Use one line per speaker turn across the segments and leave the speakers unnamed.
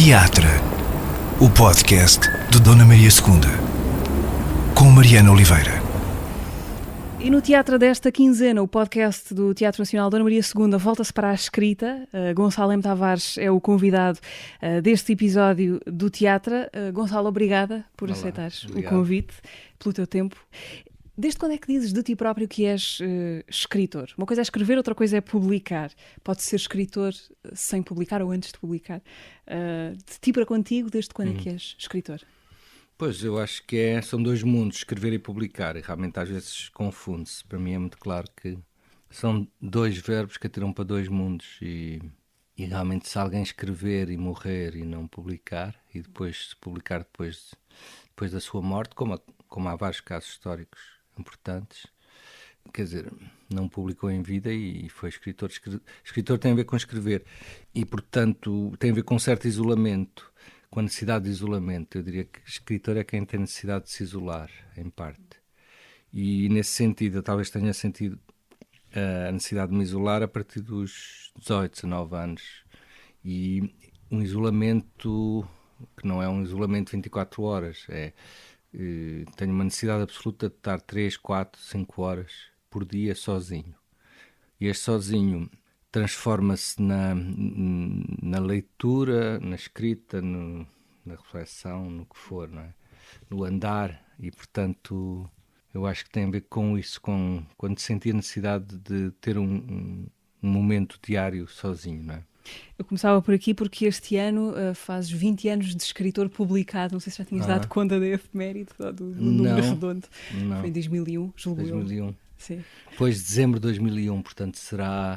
Teatro, o podcast de Dona Maria II, com Mariana Oliveira.
E no Teatro desta quinzena, o podcast do Teatro Nacional Dona Maria II volta-se para a escrita. Gonçalo M. Tavares é o convidado deste episódio do Teatro. Gonçalo, obrigada por aceitares o convite, pelo teu tempo. Desde quando é que dizes de ti próprio que és escritor? Uma coisa é escrever, outra coisa é publicar. Pode ser escritor sem publicar ou antes de publicar. De ti para contigo, desde quando é que és escritor?
Pois, eu acho que são dois mundos, escrever e publicar, e realmente às vezes confunde-se. Para mim é muito claro que são dois verbos que atiram para dois mundos e realmente se alguém escrever e morrer e não publicar, e depois publicar depois da sua morte, como há vários casos históricos importantes, quer dizer, não publicou em vida e foi escritor. Escritor tem a ver com escrever e, portanto, tem a ver com um certo isolamento, com a necessidade de isolamento. Eu diria que escritor é quem tem necessidade de se isolar, em parte. E nesse sentido, eu talvez tenha sentido a necessidade de me isolar a partir dos 18, 19 anos. E um isolamento que não é um isolamento de 24 horas, tenho uma necessidade absoluta de estar 3, 4, 5 horas por dia sozinho. E este sozinho transforma-se na leitura, na escrita, na reflexão, no que for, não é? No andar, e portanto eu acho que tem a ver com isso, quando senti a necessidade de ter um momento diário sozinho, não é?
Eu começava por aqui porque este ano fazes 20 anos de escritor publicado. Não sei se já tinhas dado conta da efeméride, do número redondo.
Não.
Foi em 2001, julgo
2001.
eu. Sim.
Depois de dezembro de 2001, portanto será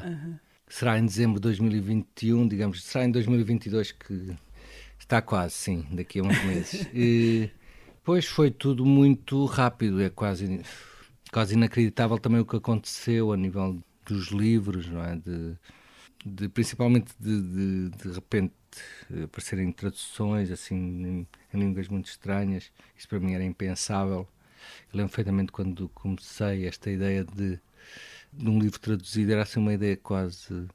em dezembro de 2021, digamos, será em 2022 que está quase, sim, daqui a uns meses. Depois foi tudo muito rápido, é quase inacreditável também o que aconteceu a nível dos livros, não é? Principalmente de repente aparecerem traduções assim em línguas muito estranhas. Isso para mim era impensável. Eu lembro perfeitamente quando comecei esta ideia de um livro traduzido, era assim uma ideia quase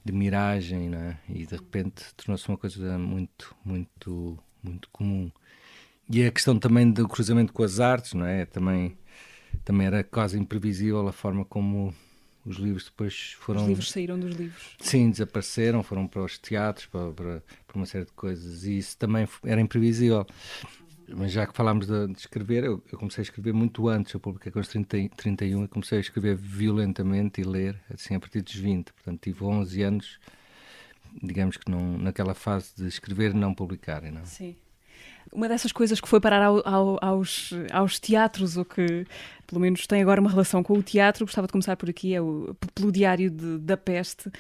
de miragem, não é? E de repente tornou-se uma coisa muito, muito, muito comum. E a questão também do cruzamento com as artes, não é? Também era quase imprevisível a forma como os livros depois foram...
Os livros saíram dos livros.
Sim, desapareceram, foram para os teatros, para uma série de coisas, e isso também era imprevisível. Mas já que falámos de escrever, eu comecei a escrever muito antes. Eu publiquei com os 31 e comecei a escrever violentamente e ler, assim, a partir dos 20. Portanto, tive 11 anos, digamos que naquela fase de escrever e não publicar. Não?
Sim. Uma dessas coisas que foi parar aos teatros, ou que pelo menos tem agora uma relação com o teatro, gostava de começar por aqui, pelo Diário da Peste.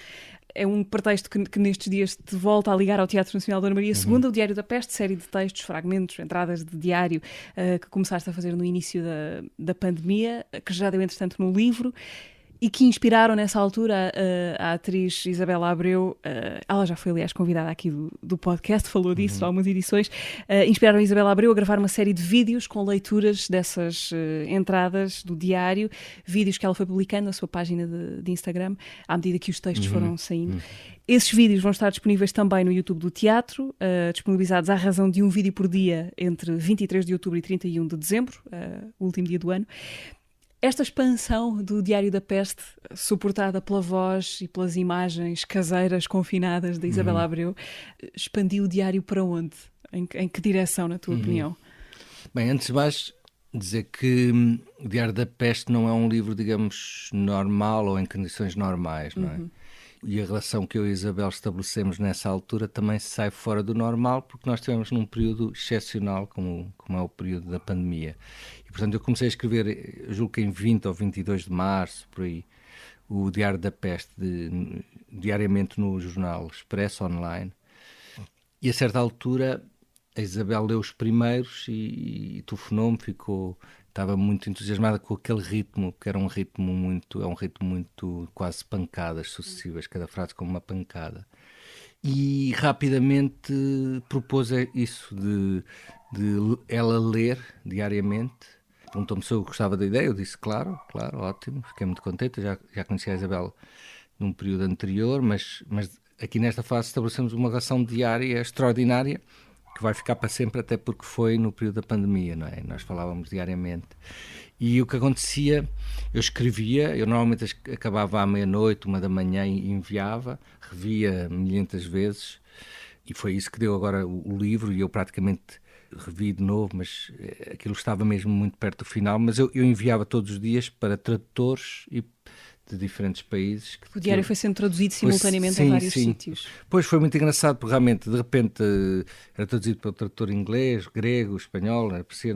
É um pretexto que nestes dias te volta a ligar ao Teatro Nacional Dona Maria II, o Diário da Peste, série de textos, fragmentos, entradas de diário que começaste a fazer no início da pandemia, que já deu entretanto no livro, e que inspiraram nessa altura a atriz Isabela Abreu. Ela já foi, aliás, convidada aqui do podcast, falou disso há algumas edições. Inspiraram a Isabela Abreu a gravar uma série de vídeos com leituras dessas entradas do diário, vídeos que ela foi publicando na sua página de Instagram, à medida que os textos foram saindo. Esses vídeos vão estar disponíveis também no YouTube do Teatro, disponibilizados à razão de um vídeo por dia entre 23 de outubro e 31 de dezembro, o último dia do ano. Esta expansão do Diário da Peste, suportada pela voz e pelas imagens caseiras confinadas da Isabela Abreu, expandiu o diário para onde? Em que direção, na tua opinião?
Bem, antes de mais, dizer que o Diário da Peste não é um livro, digamos, normal ou em condições normais, não é? E a relação que eu e a Isabel estabelecemos nessa altura também sai fora do normal, porque nós estivemos num período excepcional, como é o período da pandemia. E, portanto, eu comecei a escrever, julgo que em 20 ou 22 de março, por aí, o Diário da Peste, diariamente no jornal Expresso Online. E, a certa altura, a Isabel leu os primeiros e telefonou-me, estava muito entusiasmada com aquele ritmo, que era um ritmo muito quase pancadas sucessivas, cada frase como uma pancada. E rapidamente propôs isso de ela ler diariamente. Perguntou-me se eu gostava da ideia, eu disse claro, ótimo, fiquei muito contente, já conhecia a Isabel num período anterior, mas aqui nesta fase estabelecemos uma relação diária extraordinária, que vai ficar para sempre, até porque foi no período da pandemia, não é? Nós falávamos diariamente. E o que acontecia, eu escrevia, eu normalmente acabava à meia-noite, 1 da manhã, e enviava, revia milhentas vezes, e foi isso que deu agora o livro, e eu praticamente revi de novo, mas aquilo estava mesmo muito perto do final, mas eu enviava todos os dias para tradutores e de diferentes países.
O diário foi sendo traduzido simultaneamente a vários sítios.
Pois foi muito engraçado, porque realmente, de repente, era traduzido pelo tradutor inglês, grego, espanhol, aparecia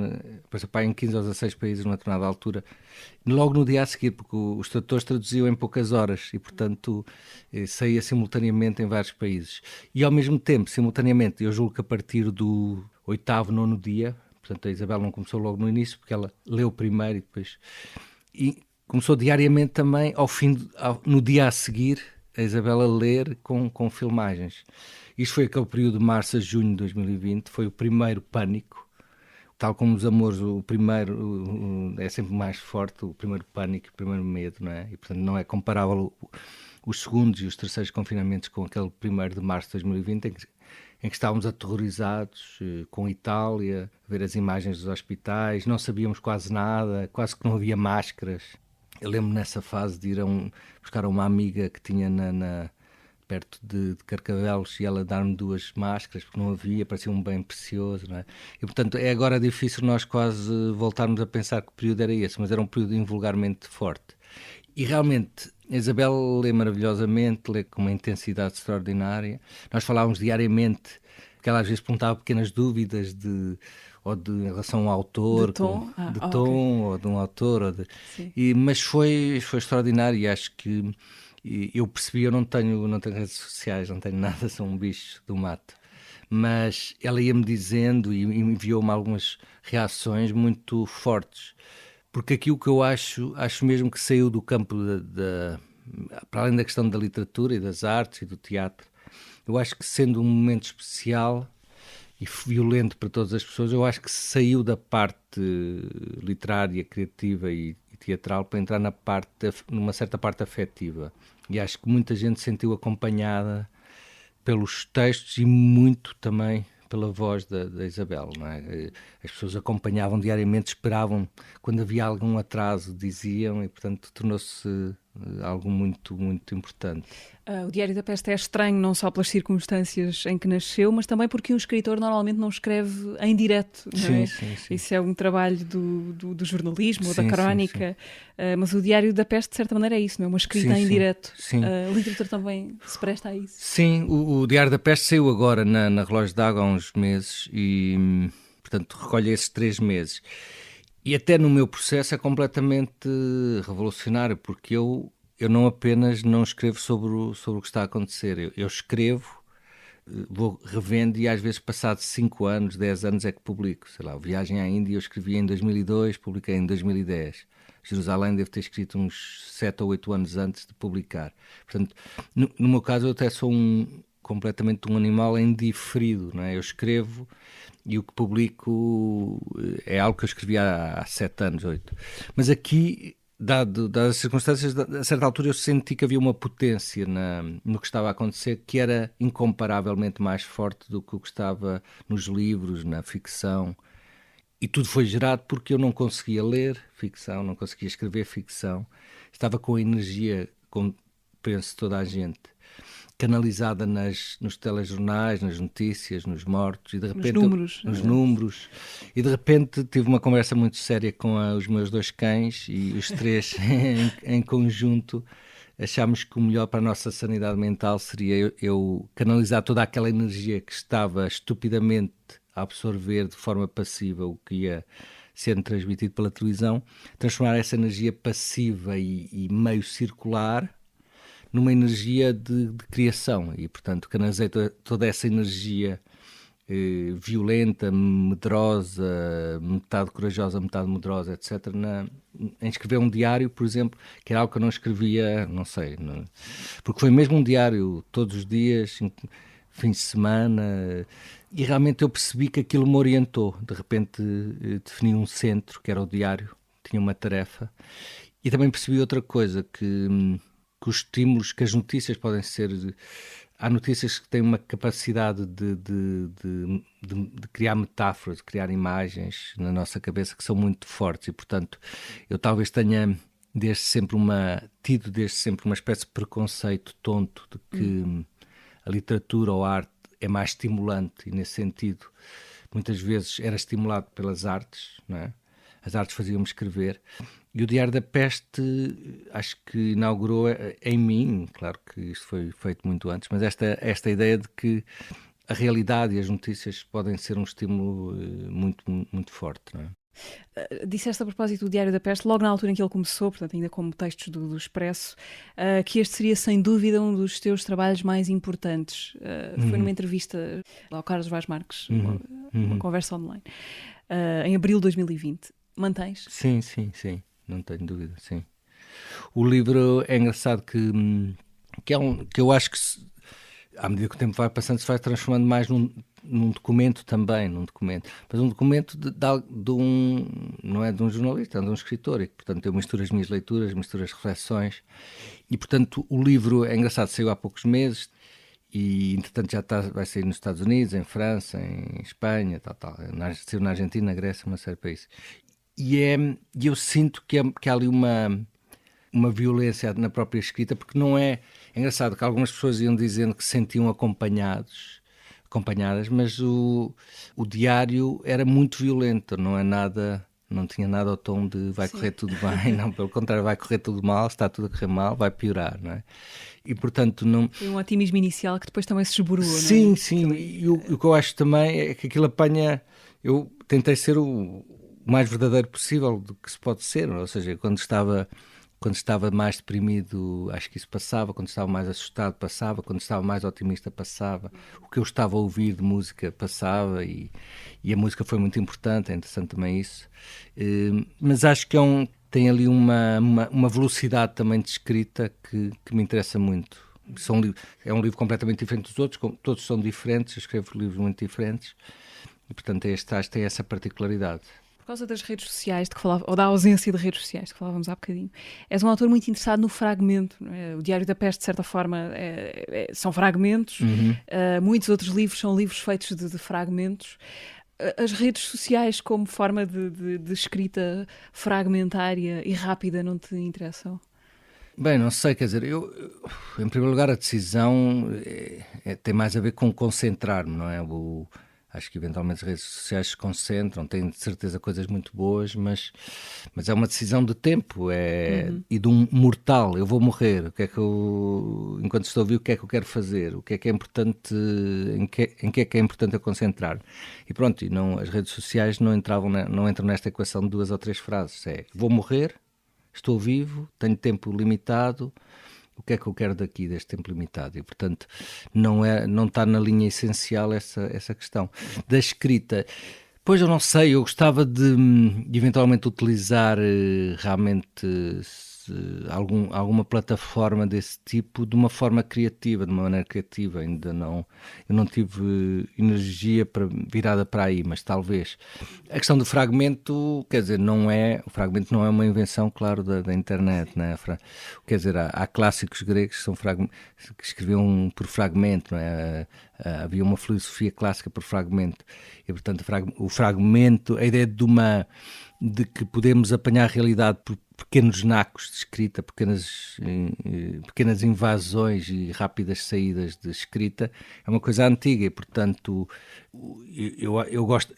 em 15 ou 16 países numa determinada altura, logo no dia a seguir, porque os tradutores traduziam em poucas horas e, portanto, saía simultaneamente em vários países. E, ao mesmo tempo, simultaneamente, eu julgo que a partir do 8º, 9º dia, portanto, a Isabel não começou logo no início, porque ela leu primeiro e depois... Começou diariamente também, no dia a seguir, a Isabela ler com filmagens. Isto foi aquele período de março a junho de 2020, foi o primeiro pânico. Tal como os amores, o primeiro é sempre mais forte, o primeiro pânico, o primeiro medo, não é? E, portanto, não é comparável os segundos e os terceiros confinamentos com aquele 1º de março de 2020, em que estávamos aterrorizados com a Itália, a ver as imagens dos hospitais, não sabíamos quase nada, quase que não havia máscaras. Eu lembro nessa fase de ir buscar uma amiga que tinha perto de Carcavelos e ela dar-me 2 máscaras, porque não havia, parecia um bem precioso, não é? E, portanto, é agora difícil nós quase voltarmos a pensar que período era esse, mas era um período invulgarmente forte. E realmente, a Isabel lê maravilhosamente, lê com uma intensidade extraordinária. Nós falávamos diariamente, porque ela às vezes perguntava pequenas dúvidas em relação a um autor,
de tom,
tom ou de um autor. Mas foi extraordinário, e acho que eu percebi, eu não tenho redes sociais, não tenho nada, sou um bicho do mato. Mas ela ia-me dizendo e enviou-me algumas reações muito fortes. Porque aqui o que eu acho mesmo que saiu do campo para além da questão da literatura e das artes e do teatro, eu acho que, sendo um momento especial e violento para todas as pessoas, eu acho que saiu da parte literária, criativa e teatral para entrar numa certa parte afetiva. E acho que muita gente se sentiu acompanhada pelos textos e muito também pela voz da Isabel, não é? As pessoas acompanhavam diariamente, esperavam, quando havia algum atraso, diziam, e, portanto, tornou-se algo muito, muito importante.
O Diário da Peste é estranho não só pelas circunstâncias em que nasceu, mas também porque um escritor normalmente não escreve em direto, não é?
Sim.
Isso é um trabalho do jornalismo ou da
Sim.
crónica, mas o Diário da Peste, de certa maneira, é isso, não é? Uma escrita em direto. A literatura também se presta a isso.
Sim, o Diário da Peste saiu agora na Relógio d'Água há uns meses e, portanto, recolhe esses 3 meses. E até no meu processo é completamente revolucionário, porque eu não apenas não escrevo sobre o que está a acontecer, eu escrevo, vou revendo e às vezes passados 5 anos, 10 anos é que publico. Sei lá, Viagem à Índia eu escrevi em 2002, publiquei em 2010. Jerusalém devo ter escrito uns 7 ou 8 anos antes de publicar. Portanto, no meu caso eu até sou completamente um animal em diferido, não é? Eu escrevo e o que publico é algo que eu escrevi há 7 anos, 8. Mas aqui, dadas as circunstâncias, a certa altura eu senti que havia uma potência no que estava a acontecer que era incomparavelmente mais forte do que o que estava nos livros, na ficção. E tudo foi gerado porque eu não conseguia ler ficção, não conseguia escrever ficção. Estava com a energia, como penso toda a gente, canalizada nos telejornais, nas notícias, nos mortos, e de repente nos números. E de repente tive uma conversa muito séria com os meus 2 cães e os 3 em conjunto achámos que o melhor para a nossa sanidade mental seria eu canalizar toda aquela energia que estava estupidamente a absorver de forma passiva o que ia sendo transmitido pela televisão, transformar essa energia passiva e meio circular numa energia de criação. E, portanto, canalizei toda essa energia violenta, medrosa, metade corajosa, metade medrosa, etc., em escrever um diário, por exemplo, que era algo que eu não escrevia, não sei, porque foi mesmo um diário todos os dias, fim de semana, e realmente eu percebi que aquilo me orientou. De repente defini um centro, que era o diário, tinha uma tarefa, e também percebi outra coisa, que os estímulos, que as notícias podem ser há notícias que têm uma capacidade de criar metáforas, de criar imagens na nossa cabeça que são muito fortes, e portanto eu talvez tenha tido desde sempre uma espécie de preconceito tonto de que a literatura ou a arte é mais estimulante, e nesse sentido muitas vezes era estimulado pelas artes, não é? As artes faziam-me escrever, e o Diário da Peste acho que inaugurou em mim, claro que isto foi feito muito antes, mas esta ideia de que a realidade e as notícias podem ser um estímulo muito, muito forte, não é?
Disseste a propósito do Diário da Peste, logo na altura em que ele começou, portanto ainda como textos do Expresso, que este seria sem dúvida um dos teus trabalhos mais importantes. Foi numa entrevista ao Carlos Vaz Marques, uma conversa online, em abril de 2020. Mantens?
Sim, não tenho dúvida, sim. O livro é engraçado que eu acho que à medida que o tempo vai passando se vai transformando mais num documento também, mas um documento não é de um jornalista, é de um escritor, e portanto eu misturo as minhas leituras, misturo as reflexões, e portanto o livro é engraçado, saiu há poucos meses, e entretanto vai sair nos Estados Unidos, em França, em Espanha, saiu na Argentina, na Grécia, uma série de países. E eu sinto que há ali uma violência na própria escrita, porque não é engraçado que algumas pessoas iam dizendo que se sentiam acompanhadas, mas o diário era muito violento, não tinha nada ao tom de vai correr tudo bem, não, pelo contrário, vai correr tudo mal, está tudo a correr mal, vai piorar, não é? E portanto não...
Foi um otimismo inicial que depois também se esboroou, não é?
Sim, e o que eu acho também é que aquilo apanha... Eu tentei ser o mais verdadeiro possível do que se pode ser, ou seja, quando estava mais deprimido, acho que isso passava, quando estava mais assustado passava, quando estava mais otimista passava, o que eu estava a ouvir de música passava, e a música foi muito importante, é interessante também isso, mas acho que tem ali uma velocidade também de escrita que me interessa muito. É um livro completamente diferente dos outros, todos são diferentes, eu escrevo livros muito diferentes, e portanto este acho que tem essa particularidade.
Por causa das redes sociais, ou da ausência de redes sociais, de que falávamos há bocadinho, és um autor muito interessado no fragmento, não é? O Diário da Peste, de certa forma, são fragmentos. Muitos outros livros são livros feitos de fragmentos. As redes sociais como forma de escrita fragmentária e rápida não te interessam?
Bem, não sei, quer dizer, eu em primeiro lugar a decisão tem mais a ver com concentrar-me, não é? Acho que eventualmente as redes sociais se concentram, têm de certeza coisas muito boas, mas é uma decisão de tempo, e de um mortal. Eu vou morrer, enquanto estou a ouvir, o que é que eu quero fazer, o que é importante, em que é importante eu concentrar. E pronto, as redes sociais não entram nesta equação de 2 ou 3 frases. Vou morrer, estou vivo, tenho tempo limitado, o que é que eu quero deste tempo limitado? E, portanto, não está na linha essencial essa questão. Da escrita, pois eu não sei, eu gostava de eventualmente utilizar realmente alguma plataforma desse tipo de uma forma criativa, de uma maneira criativa. Eu não tive energia virada para aí, mas talvez. A questão do fragmento, quer dizer, o fragmento não é uma invenção, claro, da internet, né? Quer dizer, há clássicos gregos que escreviam por fragmento, não é? Havia uma filosofia clássica por fragmento, e portanto o fragmento, a ideia de que podemos apanhar a realidade por pequenos nacos de escrita, pequenas invasões e rápidas saídas de escrita, é uma coisa antiga, e portanto eu gosto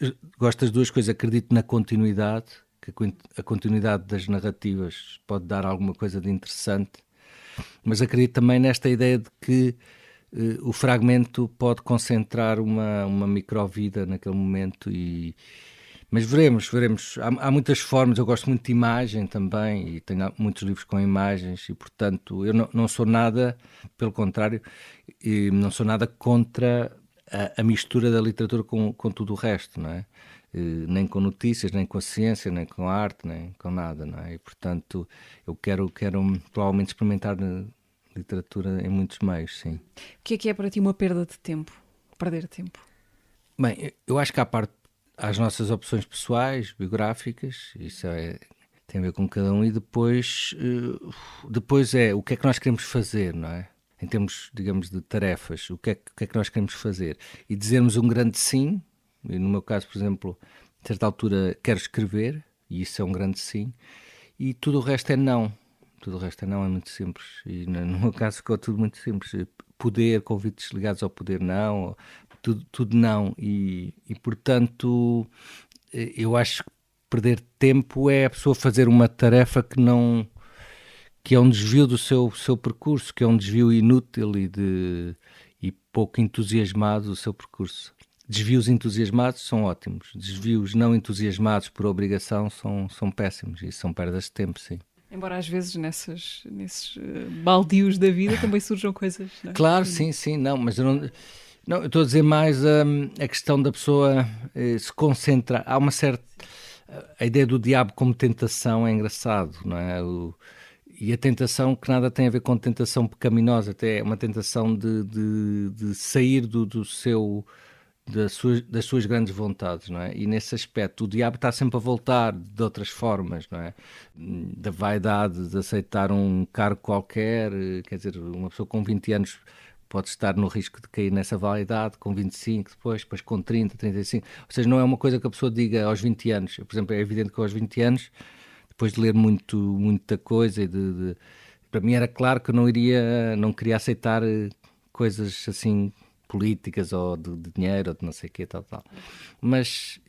das duas coisas. Acredito na continuidade, que a continuidade das narrativas pode dar alguma coisa de interessante, mas acredito também nesta ideia de que o fragmento pode concentrar uma microvida naquele momento, mas veremos. Há muitas formas, eu gosto muito de imagem também, e tenho muitos livros com imagens, e portanto eu não sou nada, pelo contrário, não sou nada contra a mistura da literatura com tudo o resto, não é? Nem com notícias, nem com a ciência, nem com a arte, nem com nada, não é? E portanto eu quero provavelmente experimentar literatura em muitos meios, sim.
O que é para ti uma perda de tempo? Perder tempo?
Bem, eu acho que às nossas opções pessoais, biográficas, isso tem a ver com cada um, e depois é o que é que nós queremos fazer, não é? em termos, digamos, de tarefas, o que é que nós queremos fazer, e dizermos um grande sim. E no meu caso, por exemplo, a certa altura quero escrever, e isso é um grande sim, e tudo o resto é não. Tudo o resto é não, é muito simples. E no meu caso ficou tudo muito simples. Poder, convites ligados ao poder, não. Tudo não. E portanto, eu acho que perder tempo é a pessoa fazer uma tarefa que é um desvio do seu percurso, que é um desvio inútil e pouco entusiasmado do seu percurso. Desvios entusiasmados são ótimos. Desvios não entusiasmados por obrigação são péssimos e são perdas de tempo, sim.
Embora às vezes nesses baldios da vida também surjam coisas. Não é?
Claro, sim, não, mas eu estou a dizer mais a questão da pessoa se concentrar. Há uma certa... A ideia do diabo como tentação é engraçado, não é? E a tentação que nada tem a ver com tentação pecaminosa, até é uma tentação de sair das suas grandes vontades, não é? E nesse aspecto o diabo está sempre a voltar de outras formas, não é? Da vaidade de aceitar um cargo qualquer, quer dizer, uma pessoa com 20 anos pode estar no risco de cair nessa vaidade, com 25 depois com 30, 35, ou seja, não é uma coisa que a pessoa diga aos 20 anos. Por exemplo, é evidente que aos 20 anos, depois de ler muita coisa para mim era claro que eu não queria aceitar coisas assim políticas ou de dinheiro ou de não sei o quê, tal. Mas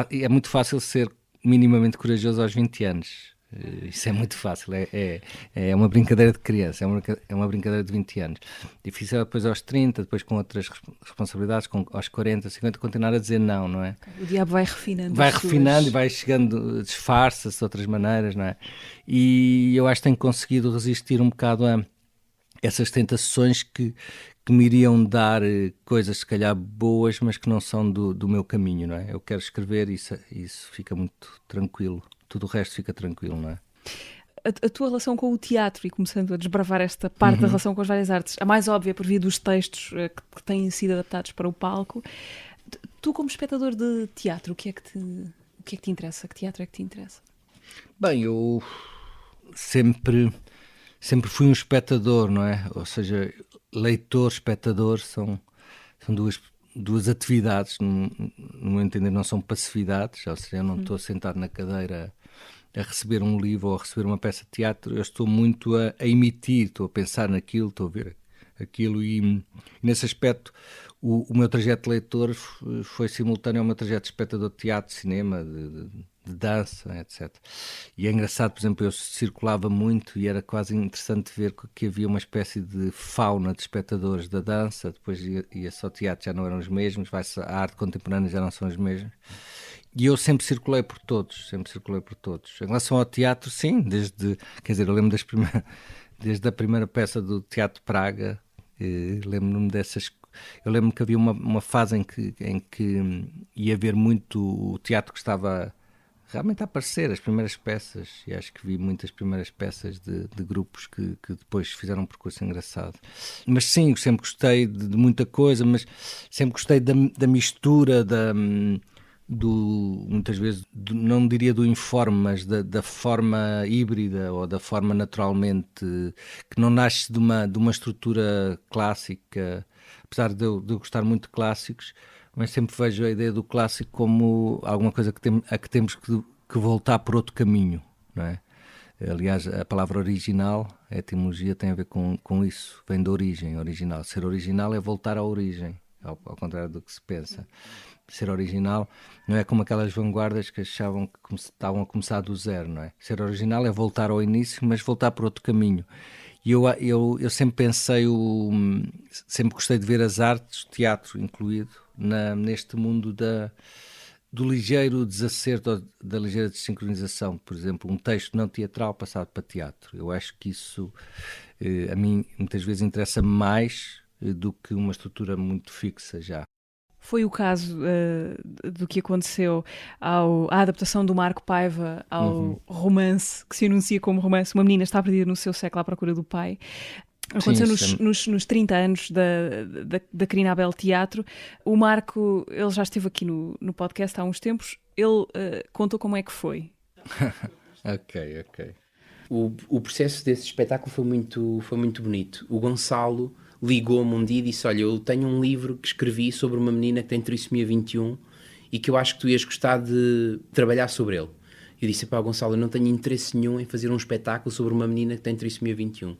é muito fácil ser minimamente corajoso aos 20 anos. Isso é muito fácil, é uma brincadeira de criança, é uma brincadeira de 20 anos. Difícil depois aos 30, depois com outras responsabilidades, aos 40, 50, continuar a dizer não é?
O diabo vai refinando.
Vai refinando e vai chegando, disfarça-se de outras maneiras, não é? E eu acho que tenho conseguido resistir um bocado a essas tentações que me iriam dar coisas se calhar boas, mas que não são do meu caminho, não é? Eu quero escrever e isso fica muito tranquilo. Tudo o resto fica tranquilo, não é?
A tua relação com o teatro, e começando a desbravar esta parte da relação com as várias artes, a mais óbvia por via dos textos que têm sido adaptados para o palco, tu como espectador de teatro, o que é que te interessa? Que teatro é que te interessa?
Bem, eu sempre fui um espectador, não é? Ou seja, leitor, espectador são duas atividades, no meu entender não são passividades, ou seja, eu não estou sentado na cadeira a receber um livro ou a receber uma peça de teatro, eu estou muito a emitir, estou a pensar naquilo, estou a ver aquilo e nesse aspecto o meu trajeto de leitor foi simultâneo ao meu trajeto de espectador de teatro, de cinema, de dança, etc. E é engraçado, por exemplo, eu circulava muito e era quase interessante ver que havia uma espécie de fauna de espectadores da dança, depois ia-se ao teatro, já não eram os mesmos, vai-se à arte contemporânea, já não são os mesmos. E eu sempre circulei por todos. Em relação ao teatro, sim, eu lembro desde a primeira peça do Teatro Praga, lembro-me dessas. Eu lembro que havia uma fase em que ia ver muito o teatro que estava realmente a aparecer, as primeiras peças, e acho que vi muitas primeiras peças de grupos que depois fizeram um percurso engraçado. Mas sim, eu sempre gostei de muita coisa, mas sempre gostei da mistura, muitas vezes, não diria do informe, mas da forma híbrida ou da forma naturalmente, que não nasce de uma estrutura clássica, apesar de eu gostar muito de clássicos, mas sempre vejo a ideia do clássico como alguma coisa a que temos que voltar por outro caminho, não é? Aliás, a palavra original, a etimologia tem a ver com isso, vem da origem, original. Ser original é voltar à origem, ao contrário do que se pensa. Ser original não é como aquelas vanguardas que achavam que estavam a começar do zero, não é? Ser original é voltar ao início, mas voltar por outro caminho. E eu sempre sempre gostei de ver as artes, teatro incluído, neste mundo do ligeiro desacerto, da ligeira desincronização. Por exemplo, um texto não teatral passado para teatro. Eu acho que isso, a mim, muitas vezes interessa-me mais do que uma estrutura muito fixa já.
Foi o caso do que aconteceu à adaptação do Marco Paiva ao romance, que se anuncia como romance Uma Menina Está Perdida no Seu Século à Procura do Pai. Aconteceu nos 30 anos da Carina Abel Teatro. O Marco, ele já esteve aqui no podcast há uns tempos, ele contou como é que foi.
Ok. O processo desse espetáculo foi muito bonito. O Gonçalo ligou-me um dia e disse, olha, eu tenho um livro que escrevi sobre uma menina que tem trissomia 21 e que eu acho que tu ias gostar de trabalhar sobre ele. Eu disse, pá, Gonçalo, eu não tenho interesse nenhum em fazer um espetáculo sobre uma menina que tem trissomia 21.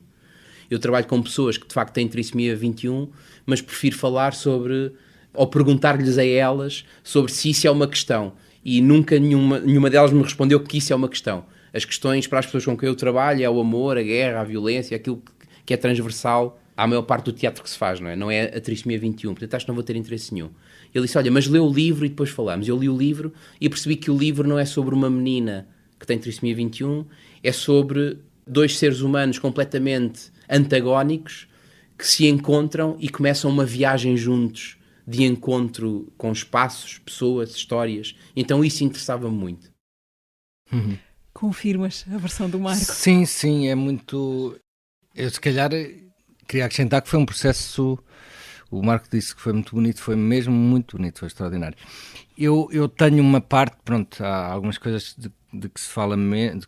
Eu trabalho com pessoas que de facto têm trissomia 21, mas prefiro falar sobre, ou perguntar-lhes a elas sobre se isso é uma questão. E nunca nenhuma delas me respondeu que isso é uma questão. As questões para as pessoas com quem eu trabalho é o amor, a guerra, a violência, aquilo que é transversal à maior parte do teatro que se faz, não é? Não é a trissomia 21, portanto acho que não vou ter interesse nenhum. Ele disse, olha, mas lê o livro e depois falamos. Eu li o livro e percebi que o livro não é sobre uma menina que tem trissomia 21, é sobre dois seres humanos completamente antagónicos que se encontram e começam uma viagem juntos de encontro com espaços, pessoas, histórias. Então isso interessava-me muito.
Confirmas a versão do Marco?
Sim, é muito... Eu se calhar queria acrescentar que foi um processo... O Marco disse que foi muito bonito, foi mesmo muito bonito, foi extraordinário. Eu tenho uma parte, pronto, há algumas coisas de que se fala menos,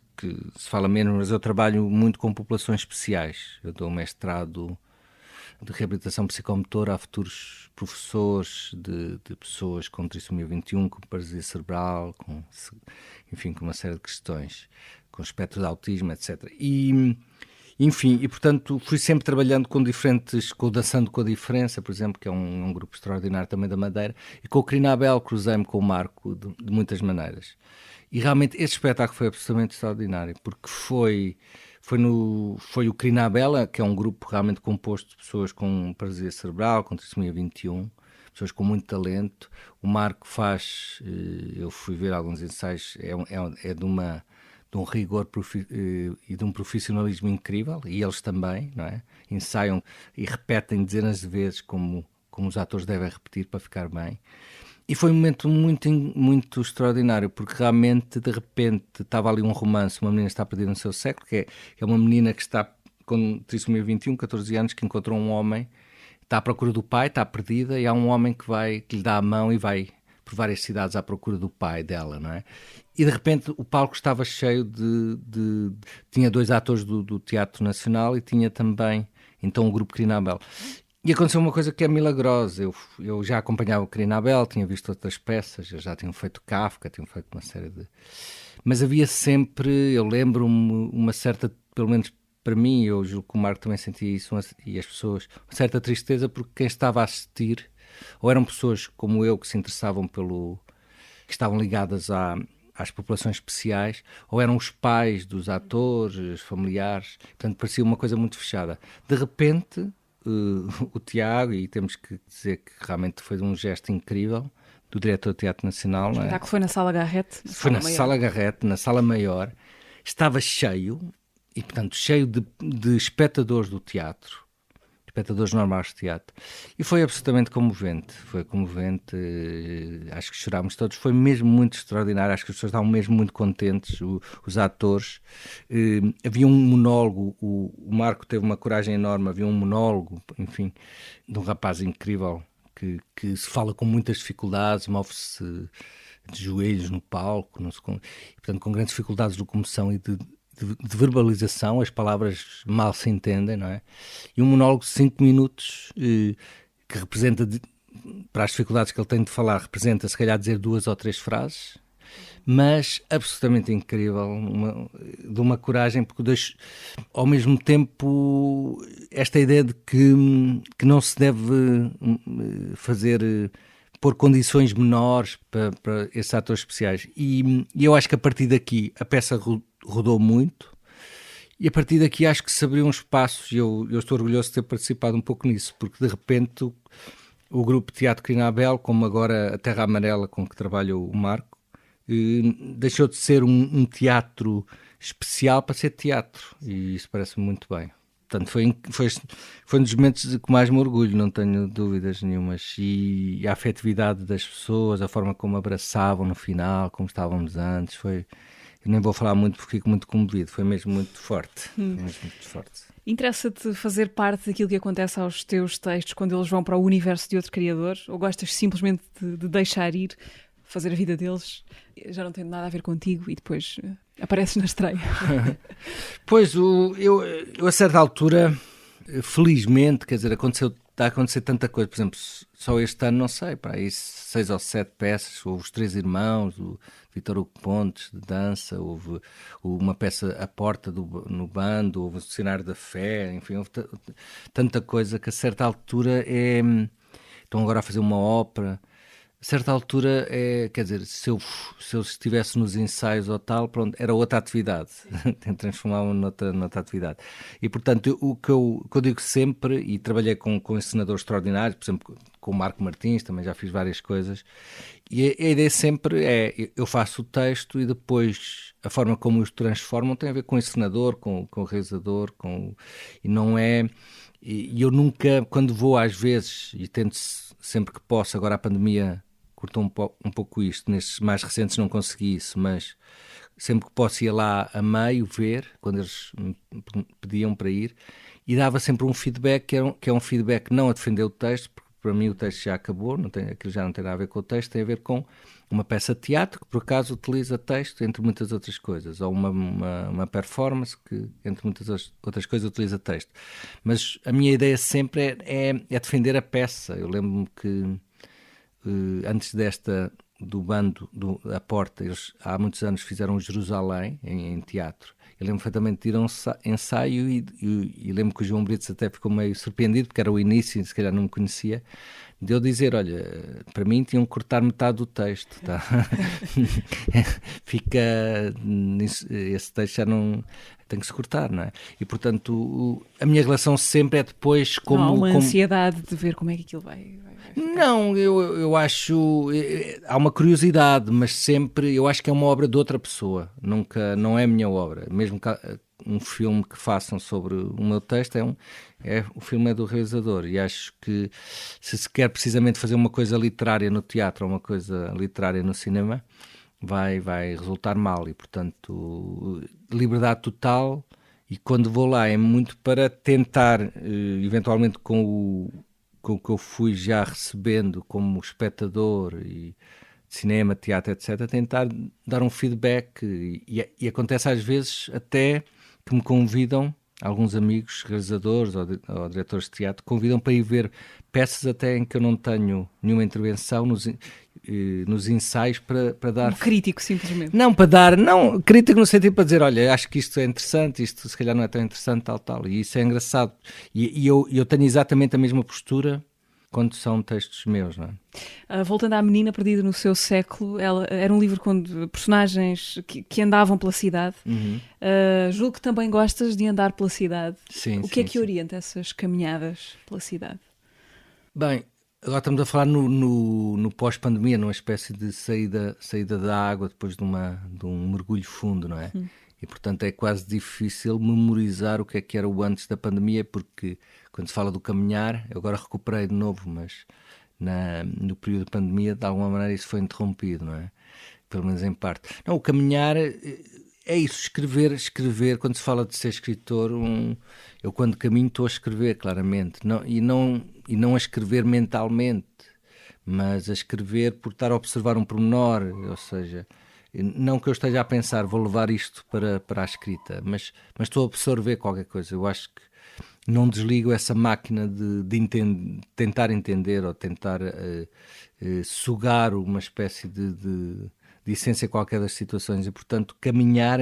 mas eu trabalho muito com populações especiais. Eu dou um mestrado de reabilitação psicomotora a futuros professores de pessoas com trissomia 21, com paralisia cerebral, com uma série de questões, com espectro de autismo, etc. E portanto fui sempre trabalhando com diferentes, com o Dançando com a Diferença, por exemplo, que é um grupo extraordinário também da Madeira, e com o Crinabel cruzei-me com o Marco de muitas maneiras. E realmente esse espetáculo foi absolutamente extraordinário, porque foi o Crinabel, que é um grupo realmente composto de pessoas com paralisia cerebral, com trissomia 21, pessoas com muito talento. O Marco faz, eu fui ver alguns ensaios, é de um rigor e de um profissionalismo incrível, e eles também, não é? Ensaiam e repetem dezenas de vezes como os atores devem repetir para ficar bem. E foi um momento muito, muito extraordinário, porque realmente, de repente, estava ali um romance, uma menina está perdida no seu século, que é uma menina que está com trissomia 21, 14 anos, que encontrou um homem, está à procura do pai, está perdida, e há um homem que lhe dá a mão e vai por várias cidades à procura do pai dela, não é? E de repente o palco estava cheio tinha dois atores do Teatro Nacional e tinha também então o grupo Crinabel. E aconteceu uma coisa que é milagrosa. Eu já acompanhava o Crinabel, tinha visto outras peças, eu já tinha feito Kafka, tinha feito uma série de... Mas havia sempre, eu lembro-me, uma certa, pelo menos para mim, eu julgo que o Marco também sentia isso, e as pessoas, uma certa tristeza, porque quem estava a assistir, ou eram pessoas como eu que se interessavam que estavam ligadas às populações especiais, ou eram os pais dos atores, os familiares, portanto parecia uma coisa muito fechada. De repente, o Tiago, e temos que dizer que realmente foi um gesto incrível do diretor do Teatro Nacional. O
espetáculo foi na Sala Garrett.
Foi na Sala Garrett, na Sala Maior, estava cheio, e portanto cheio de espectadores do teatro, espectadores normais de teatro, e foi absolutamente comovente, acho que chorámos todos, foi mesmo muito extraordinário, acho que as pessoas estavam mesmo muito contentes, os atores, havia um monólogo, o Marco teve uma coragem enorme, havia um monólogo, enfim, de um rapaz incrível, que se fala com muitas dificuldades, move-se de joelhos no palco, portanto com grandes dificuldades de locomoção e de verbalização, as palavras mal se entendem, não é? E um monólogo de 5 minutos que representa, para as dificuldades que ele tem de falar, representa se calhar dizer 2 ou 3 frases, mas absolutamente incrível, de uma coragem, porque ao mesmo tempo esta ideia de que não se deve pôr condições menores para esses atores especiais, e eu acho que a partir daqui a peça rodou muito, e a partir daqui acho que se abriu espaços, e eu estou orgulhoso de ter participado um pouco nisso, porque de repente o grupo Teatro Crinabel, como agora a Terra Amarela com que trabalha o Marco, deixou de ser um teatro especial para ser teatro, e isso parece-me muito bem. Portanto, foi um dos momentos de que mais me orgulho, não tenho dúvidas nenhumas. E a afetividade das pessoas, a forma como abraçavam no final, como estávamos antes, eu nem vou falar muito porque fico muito comovido, foi mesmo muito forte.
Interessa-te fazer parte daquilo que acontece aos teus textos quando eles vão para o universo de outro criador? Ou gostas simplesmente de deixar ir, fazer a vida deles, já não tem nada a ver contigo e depois apareces na estreia?
Pois, eu a certa altura felizmente, quer dizer, está a acontecer tanta coisa. Por exemplo, só este ano, não sei, para aí 6 ou 7 peças. Houve Os Três Irmãos, o Vítor Hugo Pontes, de dança, houve uma peça A Porta no bando, houve o Dicionário da Fé, enfim, houve tanta coisa que a certa altura estão agora a fazer uma ópera. A certa altura, quer dizer, se eu estivesse nos ensaios ou tal, pronto, era outra atividade, transformava-me noutra atividade. E, portanto, o que eu digo sempre, e trabalhei com encenadores extraordinários, por exemplo, com o Marco Martins, também já fiz várias coisas, e a ideia sempre eu faço o texto e depois a forma como os transformam tem a ver com o encenador, com o realizador, e não é... E eu nunca, quando vou às vezes, e tento sempre que posso, agora a pandemia cortou um pouco isto, nestes mais recentes não consegui isso, mas sempre que posso ia lá a meio ver, quando eles me pediam para ir, e dava sempre um feedback que é um feedback não a defender o texto, porque para mim o texto já acabou, aquilo já não tem nada a ver com o texto, tem a ver com uma peça de teatro que por acaso utiliza texto, entre muitas outras coisas, ou uma performance que, entre muitas outras coisas, utiliza texto. Mas a minha ideia sempre é defender a peça. Eu lembro-me que antes do bando A Porta, eles há muitos anos fizeram o Jerusalém em teatro. Eu lembro perfeitamente de ir a um ensaio e lembro que o João Brites até ficou meio surpreendido, porque era o início e se calhar não me conhecia, de eu dizer, olha, para mim tinham que cortar metade do texto, tá? Esse texto já não... tem que se cortar, não é? E, portanto, a minha relação sempre é depois como...
Não há uma ansiedade de ver como é que aquilo vai ficar.
Não, eu acho... Há uma curiosidade, mas sempre... Eu acho que é uma obra de outra pessoa. Nunca... Não é a minha obra. Mesmo que um filme que façam sobre o meu texto, o filme é do realizador. E acho que se quer precisamente fazer uma coisa literária no teatro ou uma coisa literária no cinema, vai resultar mal. E, portanto, liberdade total. E quando vou lá é muito para tentar, eventualmente com o que eu fui já recebendo como espectador e de cinema, teatro, etc., tentar dar um feedback e acontece às vezes até que me convidam, alguns amigos, realizadores ou diretores de teatro, convidam para ir ver peças até em que eu não tenho nenhuma intervenção nos ensaios para dar...
Um crítico, simplesmente.
Não, para dar... Não, crítico no sentido para dizer, olha, acho que isto é interessante, isto se calhar não é tão interessante, tal. E isso é engraçado. E eu tenho exatamente a mesma postura quando são textos meus, não é?
Voltando à Menina Perdida no Seu Século, ela era um livro com personagens que andavam pela cidade.
Uhum.
Julgo que também gostas de andar pela cidade.
Sim,
o que é que
sim.
orienta essas caminhadas pela cidade?
Bem, agora estamos a falar no pós-pandemia, numa espécie de saída da água depois de um mergulho fundo, não é? E, portanto, é quase difícil memorizar o que era o antes da pandemia, porque quando se fala do caminhar, eu agora recuperei de novo, mas no período de pandemia, de alguma maneira, isso foi interrompido, não é? Pelo menos em parte. Não, o caminhar é isso, escrever. Quando se fala de ser escritor, eu quando caminho estou a escrever, claramente. E não a escrever mentalmente, mas a escrever por estar a observar um pormenor, ou seja... Não que eu esteja a pensar, vou levar isto para a escrita, mas estou a absorver qualquer coisa. Eu acho que não desligo essa máquina de tentar entender ou tentar sugar uma espécie de essência qualquer das situações. E, portanto, caminhar,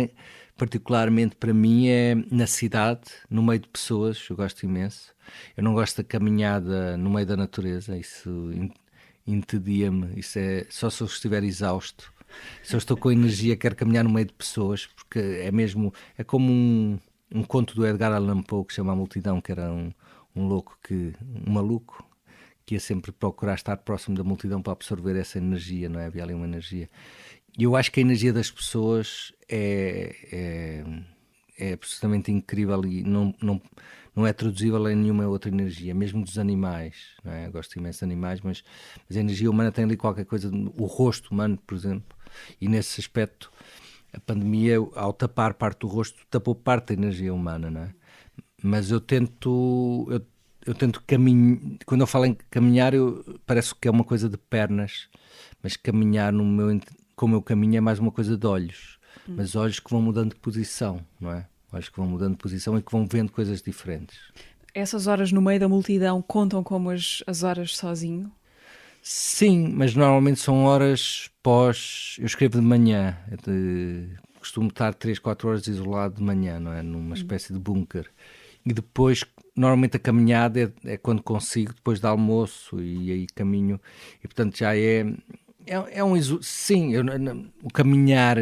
particularmente para mim, é na cidade, no meio de pessoas. Eu gosto imenso. Eu não gosto da caminhada no meio da natureza. Isso entedia-me. Isso é só se eu estiver exausto. Se eu estou com energia, quero caminhar no meio de pessoas, porque é como um conto do Edgar Allan Poe que se chama A Multidão, que era um maluco que ia sempre procurar estar próximo da multidão para absorver essa energia, não é? Havia ali uma energia. E eu acho que a energia das pessoas é absolutamente incrível e não é traduzível em nenhuma outra energia, mesmo dos animais, não é? Eu gosto imenso de animais, mas a energia humana tem ali qualquer coisa, o rosto humano, por exemplo, e nesse aspecto a pandemia, ao tapar parte do rosto, tapou parte da energia humana, não é? Mas eu tento caminhar, quando eu falo em caminhar, parece que é uma coisa de pernas, mas caminhar como eu caminho é mais uma coisa de olhos, mas olhos que vão mudando de posição, não é? Olhos que vão mudando de posição e que vão vendo coisas diferentes.
Essas horas no meio da multidão contam como as horas sozinho?
Sim, mas normalmente são horas pós... Eu escrevo de manhã, costumo estar 3, 4 horas isolado de manhã, não é? Numa espécie de bunker. E depois, normalmente a caminhada é quando consigo, depois do almoço, e aí caminho. E portanto já é um... Sim, o caminhar...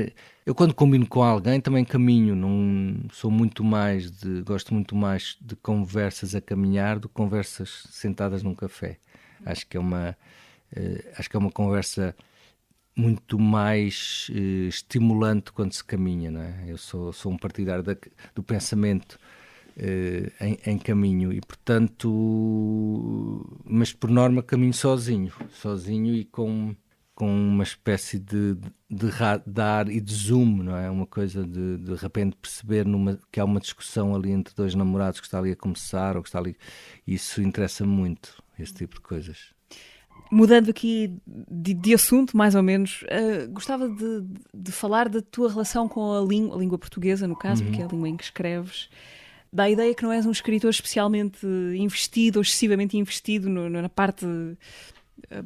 Eu quando combino com alguém também caminho, não sou muito mais gosto muito mais de conversas a caminhar do que conversas sentadas num café. Acho que é uma conversa muito mais estimulante quando se caminha, não é? Eu sou um partidário do pensamento em caminho e, portanto, mas por norma caminho sozinho e com uma espécie de radar e de zoom, não é? Uma coisa de repente perceber que há uma discussão ali entre dois namorados que está ali a começar ou que está ali. Isso interessa muito, esse tipo de coisas.
Mudando aqui de assunto, mais ou menos, gostava de falar da tua relação com a língua portuguesa, no caso, porque é a língua em que escreves. Dá a ideia que não és um escritor especialmente investido ou excessivamente investido na parte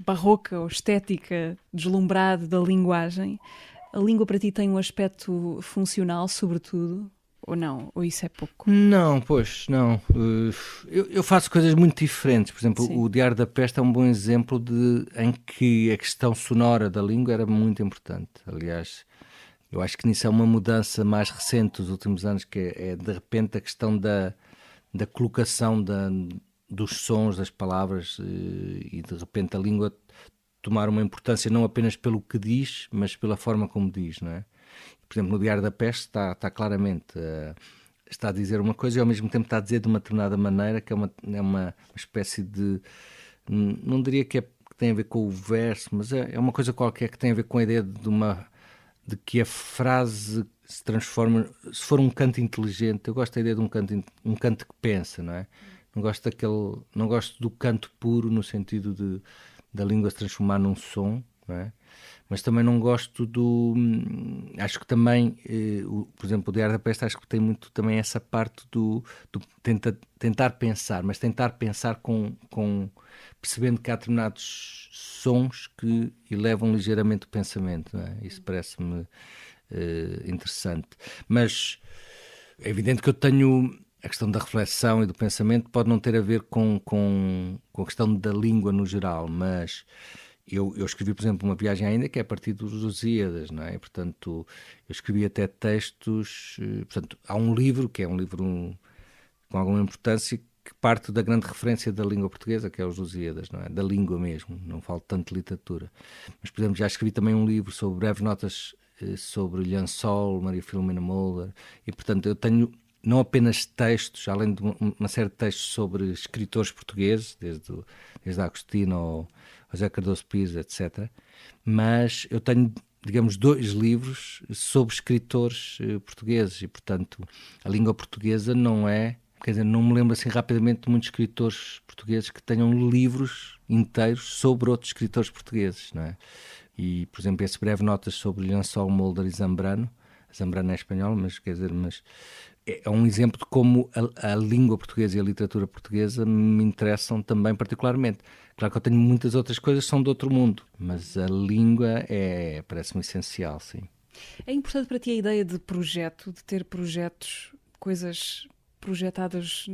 barroca ou estética, deslumbrado da linguagem. A língua para ti tem um aspecto funcional, sobretudo, ou não? Ou isso é pouco?
Não, pois, não. Eu faço coisas muito diferentes. Por exemplo,
Sim.
o Diário da Peste é um bom exemplo em que a questão sonora da língua era muito importante. Aliás, eu acho que nisso é uma mudança mais recente dos últimos anos, que é de repente a questão da colocação dos sons, das palavras, e de repente a língua tomar uma importância não apenas pelo que diz, mas pela forma como diz, não é? Por exemplo, no Diário da Peste está claramente, está a dizer uma coisa e ao mesmo tempo está a dizer de uma determinada maneira, que é uma espécie de, não diria que tem a ver com o verso, mas é uma coisa qualquer que tem a ver com a ideia de que a frase se transforma, se for um canto inteligente. Eu gosto da ideia de um canto que pensa, não é? Não gosto do canto puro no sentido da língua se transformar num som, não é? Mas também não gosto acho que também, por exemplo, o Diário da Peste acho que tem muito também essa parte do tentar pensar, mas tentar pensar percebendo que há determinados sons que elevam ligeiramente o pensamento, não é? Isso parece-me interessante. Mas é evidente que eu tenho... A questão da reflexão e do pensamento pode não ter a ver com a questão da língua no geral, mas eu escrevi, por exemplo, uma viagem ainda que é a partir dos Lusíadas, não é? Portanto, eu escrevi até textos... Portanto, há um livro, que é um livro com alguma importância, que parte da grande referência da língua portuguesa, que é os Lusíadas, não é? Da língua mesmo, não falo tanto de literatura. Mas, por exemplo, já escrevi também um livro sobre breves notas sobre Lhansol, Maria Filomena Mulder, e, portanto, eu tenho... não apenas textos, além de uma série de textos sobre escritores portugueses, desde Agostinho ao José Cardoso Pires, etc. Mas eu tenho, digamos, 2 livros sobre escritores portugueses e, portanto, a língua portuguesa não é... Quer dizer, não me lembro assim rapidamente de muitos escritores portugueses que tenham livros inteiros sobre outros escritores portugueses, não é? E, por exemplo, esse breve notas sobre Lhansol, Mulder e Zambrano. Zambrano é espanhol, mas quer dizer... É um exemplo de como a língua portuguesa e a literatura portuguesa me interessam também particularmente. Claro que eu tenho muitas outras coisas que são de outro mundo, mas a língua parece-me essencial, sim.
É importante para ti a ideia de projeto, de ter projetos, coisas projetadas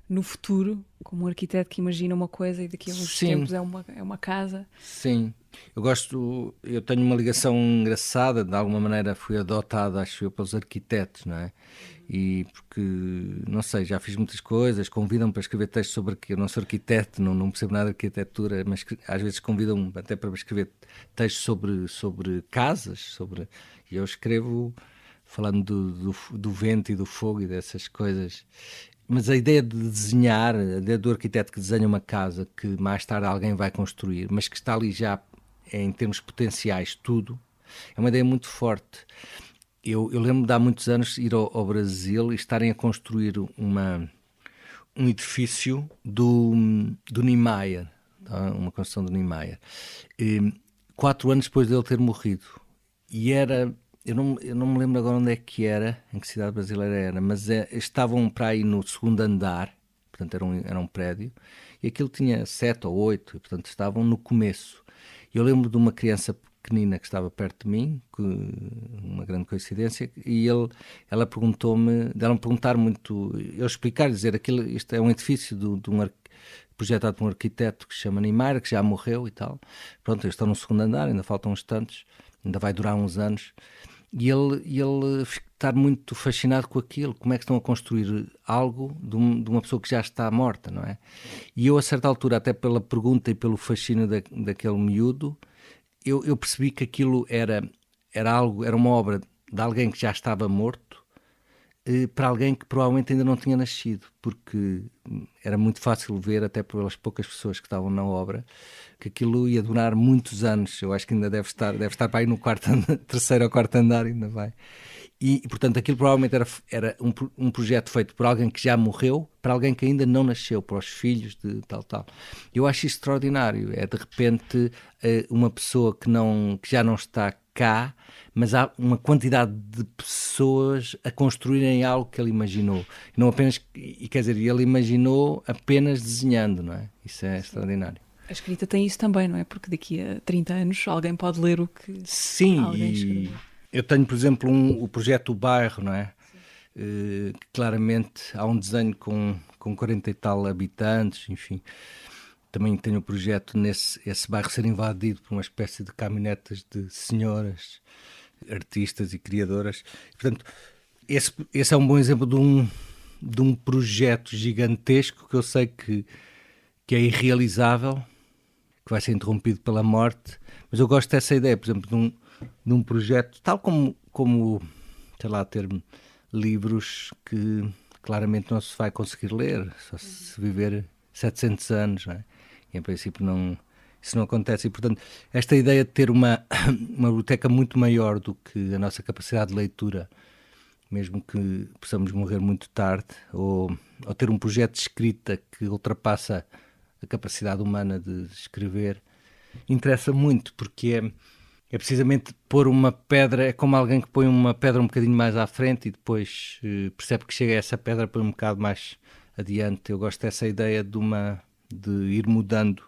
no futuro, como um arquiteto que imagina uma coisa e daqui a uns tempos é uma casa?
Sim. Eu tenho uma ligação engraçada, de alguma maneira fui adotado, acho eu, pelos arquitetos, não é? E porque, não sei, já fiz muitas coisas, convidam-me para escrever textos sobre que eu não sou arquiteto, não percebo nada de arquitetura, mas às vezes convidam-me até para escrever textos sobre casas, e eu escrevo falando do vento e do fogo e dessas coisas. Mas a ideia de desenhar, a ideia do arquiteto que desenha uma casa que mais tarde alguém vai construir, mas que está ali já em termos potenciais tudo, é uma ideia muito forte. Eu lembro de há muitos anos ir ao Brasil e estarem a construir um edifício do Niemeyer, tá? Uma construção do Niemeyer, 4 anos depois dele ter morrido. E era... Eu não me lembro agora onde é que era, em que cidade brasileira era, mas estavam para aí no 2º andar portanto era um prédio, e aquilo tinha 7 ou 8, e portanto estavam no começo. Eu lembro de uma criança pequenina que estava perto de mim, uma grande coincidência, e ela perguntou-me, dela me perguntar muito, eu explicar, dizer, isto é um edifício projetado por um arquiteto que se chama Niemeyer, que já morreu e tal. Pronto, eles estão no segundo andar, ainda faltam uns tantos, ainda vai durar uns anos. E ele estar muito fascinado com aquilo, como é que estão a construir algo de uma pessoa que já está morta, não é? E eu, a certa altura, até pela pergunta e pelo fascínio daquele miúdo, eu percebi que aquilo era uma obra de alguém que já estava morto, para alguém que provavelmente ainda não tinha nascido, porque era muito fácil ver, até pelas poucas pessoas que estavam na obra, que aquilo ia durar muitos anos. Eu acho que ainda deve estar para aí no terceiro ou quarto andar, ainda vai. E portanto, aquilo provavelmente era um projeto feito por alguém que já morreu, para alguém que ainda não nasceu, para os filhos de tal. Eu acho isso extraordinário. É, de repente, uma pessoa que já não está cá, mas há uma quantidade de pessoas a construírem algo que ele imaginou. Não apenas, e quer dizer, ele imaginou apenas desenhando, não é? Isso é extraordinário.
A escrita tem isso também, não é? Porque daqui a 30 anos alguém pode ler o que alguém escreveu.
Eu tenho, por exemplo, o projeto O Bairro, não é? Que claramente há um desenho com 40 e tal habitantes, enfim. Também tenho o projeto esse bairro ser invadido por uma espécie de caminhonetas de senhoras, artistas e criadoras. Portanto, esse é um bom exemplo de um projeto gigantesco que eu sei que é irrealizável, que vai ser interrompido pela morte, mas eu gosto dessa ideia, por exemplo, de um projeto, tal como sei lá, ter livros que claramente não se vai conseguir ler, só se viver 700 anos, não é? E, em princípio isso não acontece, e portanto esta ideia de ter uma biblioteca muito maior do que a nossa capacidade de leitura, mesmo que possamos morrer muito tarde, ou ter um projeto de escrita que ultrapassa a capacidade humana de escrever, interessa muito, porque é precisamente pôr uma pedra, é como alguém que põe uma pedra um bocadinho mais à frente e depois percebe que chega a essa pedra por um bocado mais adiante. Eu gosto dessa ideia de ir mudando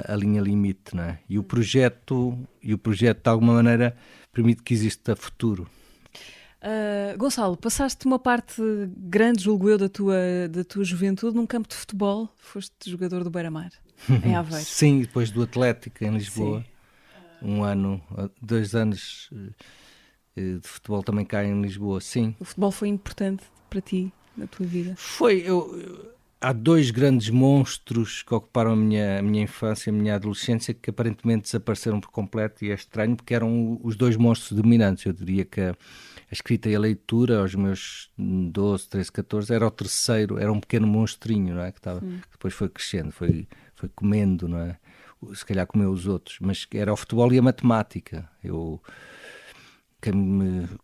a linha limite, não é? E o projeto, de alguma maneira, permite que exista futuro.
Gonçalo, passaste uma parte grande, julgo eu, da tua juventude num campo de futebol. Foste jogador do Beira-Mar, em Aveiro.
Sim, depois do Atlético, em Lisboa. Sim. 2 anos de futebol também cá em Lisboa, sim.
O futebol foi importante para ti, na tua vida?
Foi. Há 2 grandes monstros que ocuparam a minha infância, a minha adolescência, que aparentemente desapareceram por completo, e é estranho, porque eram os 2 monstros dominantes. Eu diria que a escrita e a leitura, aos meus 12, 13, 14, era o terceiro, era um pequeno monstrinho, não é? Que depois foi crescendo, foi comendo, não é? Se calhar comeu os outros, mas era o futebol e a matemática.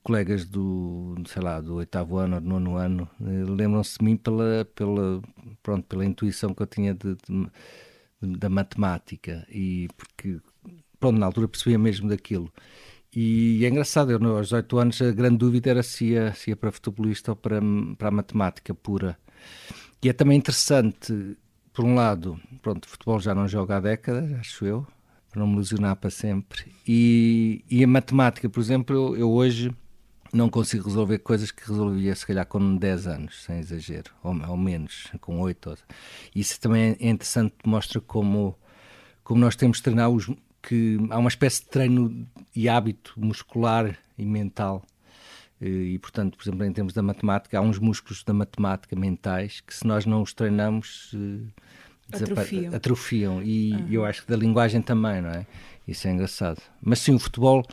Colegas do 8º ano ou do 9º ano lembram-se de mim pela intuição que eu tinha da matemática, e porque na altura percebia mesmo daquilo. E é engraçado, aos 18 anos a grande dúvida era se ia para futebolista ou para a matemática pura. E é também interessante, por um lado, futebol já não joga há décadas, acho eu, para não me lesionar para sempre. E a matemática, por exemplo, eu hoje não consigo resolver coisas que resolvia se calhar com 10 anos, sem exagero, ou menos, com 8. Isso também é interessante, mostra como nós temos de treinar que há uma espécie de treino e hábito muscular e mental. E, portanto, por exemplo, em termos da matemática, há uns músculos da matemática mentais que, se nós não os treinamos, atrofiam. E eu acho que da linguagem também, não é? Isso é engraçado. Mas sim, o futebol,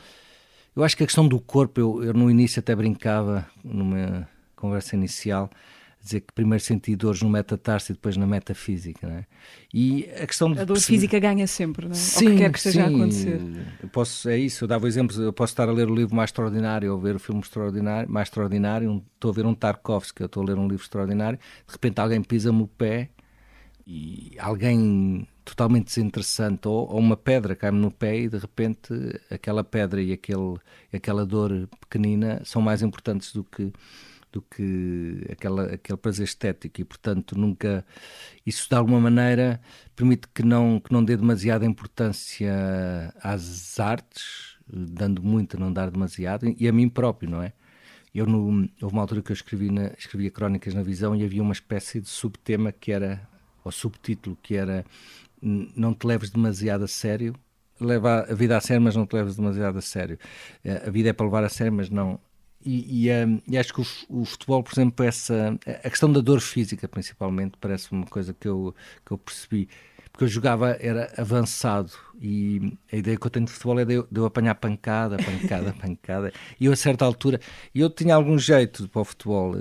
eu acho que a questão do corpo, eu no início até brincava, numa conversa inicial, dizer que primeiro senti dores no metatarso e depois na metafísica, não é? E a questão de...
A dor física ganha sempre, não é?
Sim,
o que quer que esteja a acontecer.
Eu dava exemplos, eu posso estar a ler o livro mais extraordinário ou ver o filme mais extraordinário, estou a ver um Tarkovsky, eu estou a ler um livro extraordinário, de repente alguém pisa-me o pé, e alguém totalmente desinteressante, ou uma pedra cai-me no pé, e de repente aquela pedra e aquela dor pequenina são mais importantes do que do que aquele prazer estético, e portanto nunca, isso de alguma maneira permite que não dê demasiada importância às artes, dando muito a não dar demasiado, e a mim próprio, não é? Houve uma altura que eu escrevia crónicas na Visão, e havia uma espécie de subtema que era, ou subtítulo, que era: não te leves demasiado a sério, leva a vida a sério, mas não te leves demasiado a sério. A vida é para levar a sério, mas não. E acho que o futebol, por exemplo, a questão da dor física, principalmente, parece uma coisa que eu percebi. Porque eu jogava, era avançado, e a ideia que eu tenho de futebol é de eu apanhar pancada. E eu, a certa altura, eu tinha algum jeito para o futebol,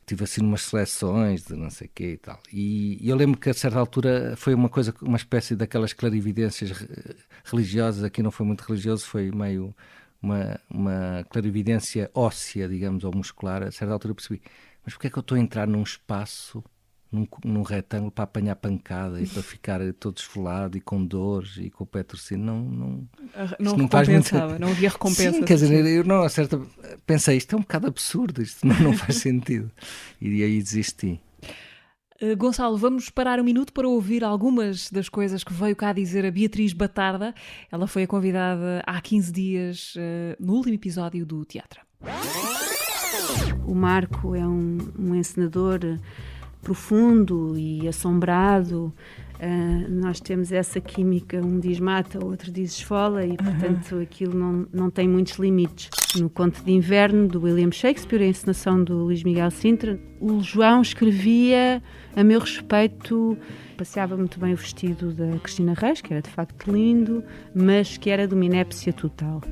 tive assim umas seleções de não sei o quê e tal. E eu lembro que a certa altura foi uma espécie daquelas clarividências religiosas. Aqui não foi muito religioso, foi meio uma clarividência óssea, digamos, ou muscular. A certa altura eu percebi: mas porquê é que eu estou a entrar num espaço, num retângulo, para apanhar pancada e para ficar todo esfolado e com dores e com o pé torcido?
Não faz muito... não havia recompensa.
Sim, quer dizer, eu não, a certa, pensei, isto é um bocado absurdo, isto não faz sentido. E aí desisti.
Gonçalo, vamos parar um minuto para ouvir algumas das coisas que veio cá dizer a Beatriz Batarda. Ela foi a convidada há 15 dias no último episódio do Teatro.
O Marco é um encenador profundo e assombrado. Nós temos essa química, um diz mata, o outro diz esfola, e portanto aquilo não tem muitos limites. No Conto de Inverno, do William Shakespeare, a encenação do Luís Miguel Sintra, o João escrevia a meu respeito, passeava muito bem o vestido da Cristina Reis, que era de facto lindo, mas que era de uma inépcia total.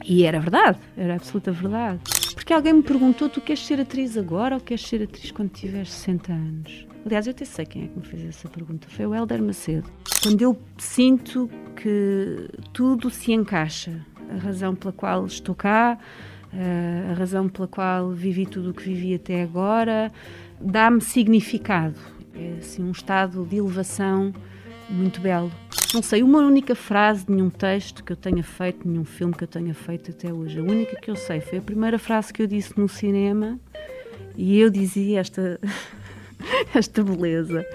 E era verdade, era absoluta verdade. Porque alguém me perguntou: tu queres ser atriz agora ou queres ser atriz quando tiveres 60 anos? Aliás, eu até sei quem é que me fez essa pergunta. Foi o Hélder Macedo. Quando eu sinto que tudo se encaixa, a razão pela qual estou cá, a razão pela qual vivi tudo o que vivi até agora, dá-me significado. É assim um estado de elevação muito belo. Não sei, uma única frase de nenhum texto que eu tenha feito, nenhum filme que eu tenha feito até hoje. A única que eu sei foi a primeira frase que eu disse no cinema, e eu dizia esta beleza: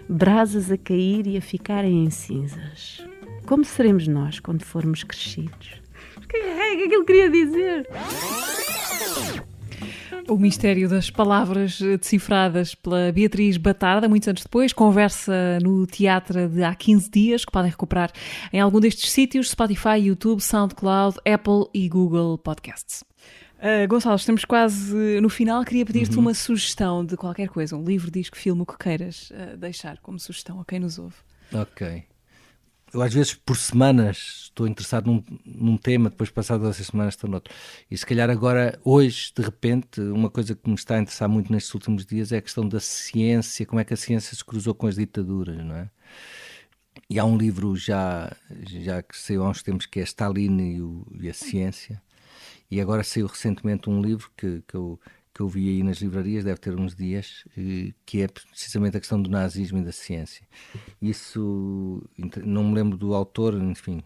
brasas a cair e a ficarem em cinzas. Como seremos nós quando formos crescidos? O que é que ele queria dizer?
O mistério das palavras decifradas pela Beatriz Batarda, muitos anos depois, conversa no Teatro de há 15 dias, que podem recuperar em algum destes sítios: Spotify, YouTube, SoundCloud, Apple e Google Podcasts. Gonçalo, estamos quase no final. Queria pedir-te uma sugestão de qualquer coisa, um livro, disco, filme, o que queiras deixar como sugestão a quem nos ouve.
Ok. Eu às vezes por semanas estou interessado num tema, depois passadas essas semanas estou noutro. E se calhar agora, hoje, de repente, uma coisa que me está a interessar muito nestes últimos dias é a questão da ciência, como é que a ciência se cruzou com as ditaduras, não é? E há um livro já que saiu há uns tempos, que é Stalin e a Ciência, e agora saiu recentemente um livro que eu vi aí nas livrarias, deve ter uns dias, que é precisamente a questão do nazismo e da ciência. Isso, não me lembro do autor, enfim,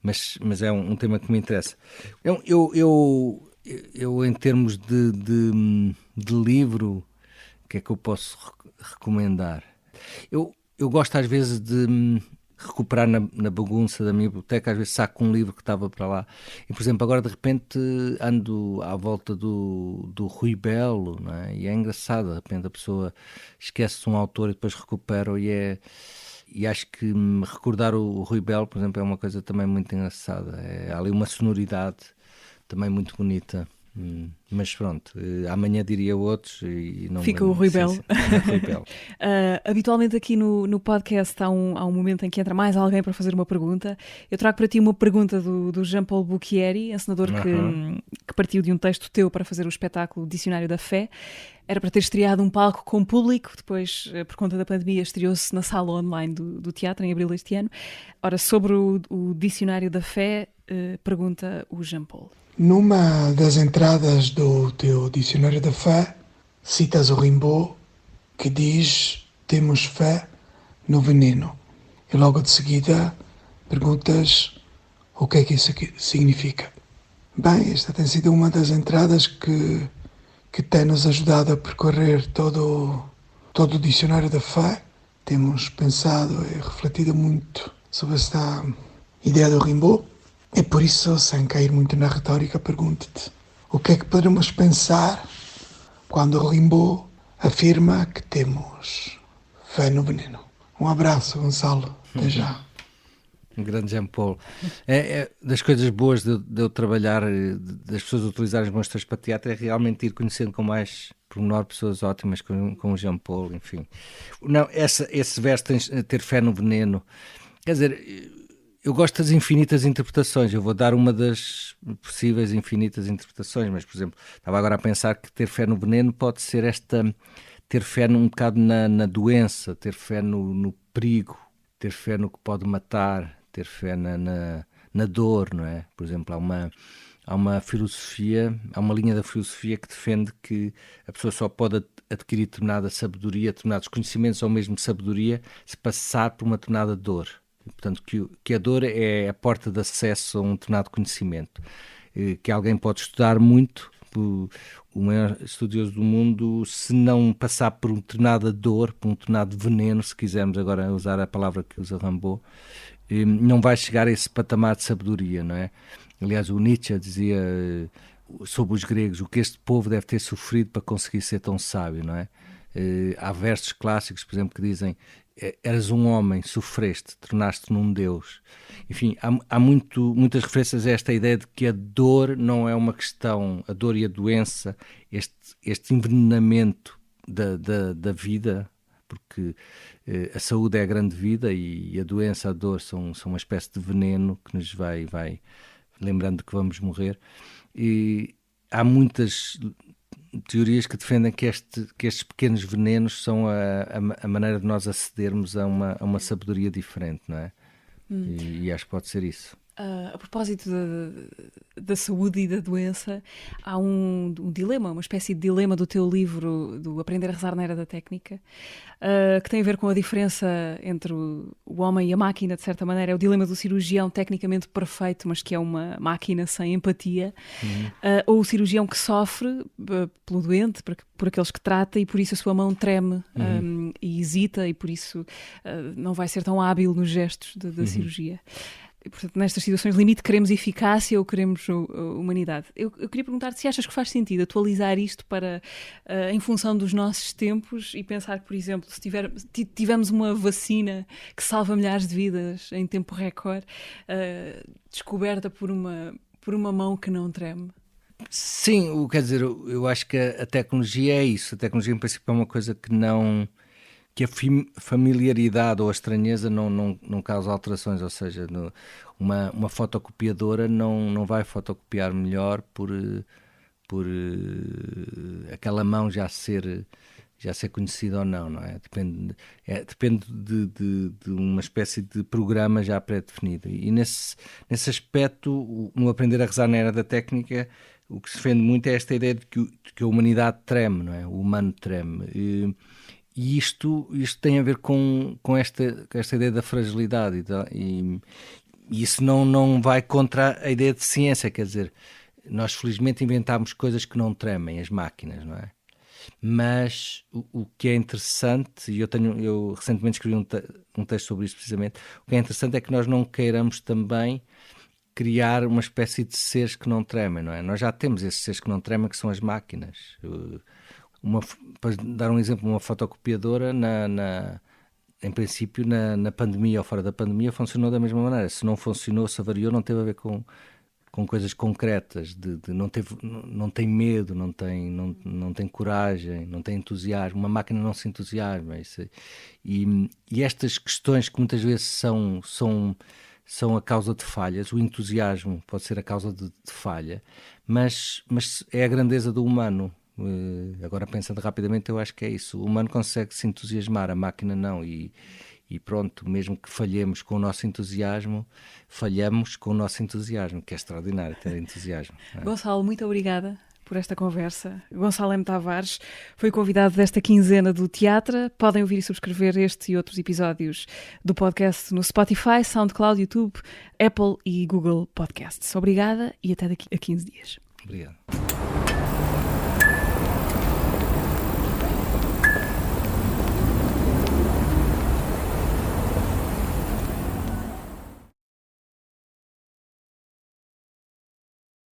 mas é um tema que me interessa. Eu em termos de livro, o que é que eu posso recomendar? Eu gosto às vezes de recuperar na bagunça da minha biblioteca, às vezes saco um livro que estava para lá, e por exemplo agora de repente ando à volta do Rui Belo, não é? E é engraçado, de repente a pessoa esquece um autor e depois recupera, e acho que recordar o Rui Belo, por exemplo, é uma coisa também muito engraçada. Há ali uma sonoridade também muito bonita. Mas pronto, amanhã diria outros e não.
Fica o Rui Belo.
Rui Belo.
Habitualmente aqui no podcast há um momento em que entra mais alguém para fazer uma pergunta. Eu trago para ti uma pergunta do Jean-Paul Bocchieri, encenador que partiu de um texto teu para fazer o espetáculo Dicionário da Fé. Era para ter estreado um palco com público, depois, por conta da pandemia, estreou-se na sala online do teatro, em abril deste ano. Ora, sobre o Dicionário da Fé, pergunta o Jean-Paul.
Numa das entradas do teu Dicionário da Fé, citas o Rimbaud, que diz: temos fé no veneno. E logo de seguida perguntas o que é que isso significa. Bem, esta tem sido uma das entradas que que tem-nos ajudado a percorrer todo o dicionário da fé. Temos pensado e refletido muito sobre esta ideia do Rimbaud. E por isso, sem cair muito na retórica, pergunto-te: o que é que poderemos pensar quando Rimbaud afirma que temos fé no veneno? Um abraço, Gonçalo. Até já.
Um grande Jean Paul. É das coisas boas de eu trabalhar, das pessoas utilizarem os meus textos para teatro, é realmente ir conhecendo com mais pormenor pessoas ótimas, com o Jean Paul, enfim. Não, esse verso, ter fé no veneno, quer dizer, eu gosto das infinitas interpretações. Eu vou dar uma das possíveis infinitas interpretações, mas, por exemplo, estava agora a pensar que ter fé no veneno pode ser ter fé um bocado na doença, ter fé no perigo, ter fé no que pode matar, ter fé na dor, não é? Por exemplo, há uma filosofia, há uma linha da filosofia que defende que a pessoa só pode adquirir determinada sabedoria, determinados conhecimentos ou mesmo sabedoria, se passar por uma determinada dor. Portanto, que a dor é a porta de acesso a um determinado conhecimento, que alguém pode estudar muito, o maior estudioso do mundo, se não passar por uma determinada dor, por um determinado veneno, se quisermos agora usar a palavra que usa Rimbaud, não vai chegar a esse patamar de sabedoria, não é? Aliás, o Nietzsche dizia sobre os gregos o que este povo deve ter sofrido para conseguir ser tão sábio, não é? Há versos clássicos, por exemplo, que dizem: eras um homem, sofreste, tornaste-te num Deus. Enfim, há muitas referências a esta ideia de que a dor não é uma questão, a dor e a doença, este envenenamento da vida, porque a saúde é a grande vida e a doença, a dor são uma espécie de veneno que nos vai lembrando que vamos morrer. E há muitas teorias que defendem que estes pequenos venenos são a maneira de nós acedermos a uma sabedoria diferente, não é? E acho que pode ser isso.
A propósito da saúde e da doença, há um dilema, uma espécie de dilema do teu livro, do Aprender a Rezar na Era da Técnica, que tem a ver com a diferença entre o homem e a máquina, de certa maneira. É o dilema do cirurgião tecnicamente perfeito, mas que é uma máquina sem empatia, ou o cirurgião que sofre pelo doente, por aqueles que trata, e por isso a sua mão treme e hesita, e por isso não vai ser tão hábil nos gestos da cirurgia. E, portanto, nestas situações limite, queremos eficácia ou queremos humanidade. Eu queria perguntar-te se achas que faz sentido atualizar isto em função dos nossos tempos e pensar que, por exemplo, se tivermos uma vacina que salva milhares de vidas em tempo recorde, descoberta por uma mão que não treme.
Sim, quer dizer, eu acho que a tecnologia é isso. A tecnologia, em princípio, é uma coisa que a familiaridade ou a estranheza não causa alterações, ou seja, uma fotocopiadora não vai fotocopiar melhor por aquela mão já ser conhecida ou não é? Depende de uma espécie de programa já pré-definido. E nesse aspecto, no Aprender a Rezar na Era da Técnica, o que se defende muito é esta ideia de que a humanidade treme, não é? O humano treme. E isto tem a ver com esta ideia da fragilidade e isso não vai contra a ideia de ciência, quer dizer, nós felizmente inventámos coisas que não tremem, as máquinas, não é? Mas o que é interessante, e eu recentemente escrevi um texto sobre isso precisamente, o que é interessante é que nós não queiramos também criar uma espécie de seres que não tremem, não é? Nós já temos esses seres que não tremem, que são as máquinas. Para dar um exemplo, uma fotocopiadora, em princípio, na pandemia ou fora da pandemia, funcionou da mesma maneira. Se não funcionou, se avariou, não teve a ver com coisas concretas, não tem medo, não tem coragem, não tem entusiasmo. Uma máquina não se entusiasma. E estas questões que muitas vezes são a causa de falhas, o entusiasmo pode ser a causa de falha, mas é a grandeza do humano. Agora, pensando rapidamente, eu acho que é isso. O humano consegue se entusiasmar, a máquina não. E pronto, mesmo que falhemos com o nosso entusiasmo, falhamos com o nosso entusiasmo, que é extraordinário ter entusiasmo.
Gonçalo, muito obrigada por esta conversa. Gonçalo M. Tavares foi convidado desta quinzena do Teatro. Podem ouvir e subscrever este e outros episódios do podcast no Spotify, SoundCloud, YouTube, Apple e Google Podcasts. Obrigada e até daqui a 15 dias.
Obrigado.